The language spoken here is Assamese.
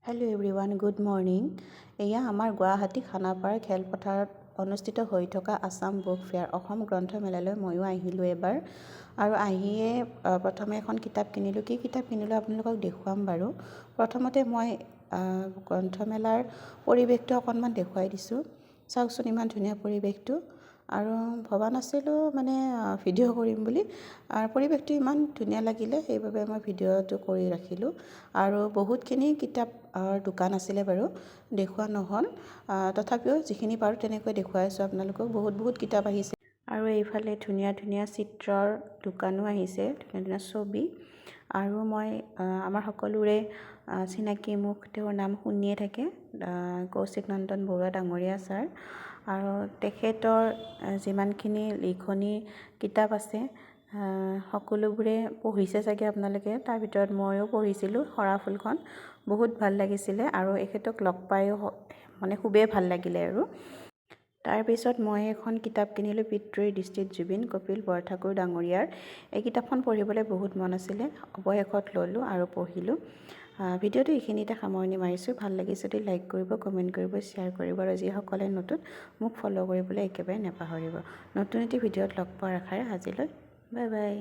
Hello' everyone, good morning. এয়া আমাৰ গুৱাহাটী খানাপাৰা খেলপথাৰত অনুষ্ঠিত হৈ থকা আছাম বুক ফেয়াৰ অসম গ্ৰন্থমেলালৈ ময়ো আহিলোঁ এবাৰ। আৰু আহিয়ে প্ৰথমে এখন কিতাপ কিনিলোঁ। কি কিতাপ কিনিলোঁ আপোনালোকক দেখুৱাম বাৰু। প্ৰথমতে মই গ্ৰন্থমেলাৰ পৰিৱেশটো অকণমান দেখুৱাই দিছোঁ। চাওকচোন ইমান ধুনীয়া পৰিৱেশটো। আৰু ভবা নাছিলোঁ মানে ভিডিঅ' কৰিম বুলি। আৰু পৰিৱেশটো ইমান ধুনীয়া লাগিলে, সেইবাবে মই ভিডিঅ'টো কৰি ৰাখিলোঁ। আৰু বহুতখিনি কিতাপ দোকান আছিলে বাৰু, দেখুওৱা নহ'ল। তথাপিও যিখিনি পাৰোঁ তেনেকৈ দেখুৱাই আছোঁ আপোনালোকক। বহুত কিতাপ আহিছে। আৰু এইফালে ধুনীয়া ধুনীয়া চিত্ৰৰ দোকানো আহিছে, ধুনীয়া ধুনীয়া ছবি। আৰু মই আমাৰ সকলোৰে চিনাকি মুখ, তেওঁৰ নাম শুনিয়ে থাকে, কৌশিক নন্দন বৰুৱা ডাঙৰীয়া ছাৰ। আৰু তেখেতৰ যিমানখিনি লিখনি কিতাপ আছে সকলোবোৰে পঢ়িছে চাগে আপোনালোকে। তাৰ ভিতৰত ময়ো পঢ়িছিলোঁ সৰাফুলখন, বহুত ভাল লাগিছিলে। আৰু এখেতক লগ পায়ো মানে খুবেই ভাল লাগিলে। আৰু তাৰপিছত মই এখন কিতাপ কিনিলোঁ, পিতৃৰ দৃষ্টিত জুবিন, কপিল বৰঠাকুৰ ডাঙৰীয়াৰ। এই কিতাপখন পঢ়িবলৈ বহুত মন আছিলে, অৱশেষত ল'লোঁ আৰু পঢ়িলোঁ। ভিডিঅ'টো এইখিনিতে সামৰণি মাৰিছোঁ। ভাল লাগিছে যদি লাইক কৰিব, কমেণ্ট কৰিব, শ্বেয়াৰ কৰিব। আৰু যিসকলে নতুন, মোক ফ'ল' কৰিবলৈ একেবাৰে নাপাহৰিব। নতুন এটি ভিডিঅ'ত লগ পোৱাৰ আশাৰে আজিলৈ বাই বাই।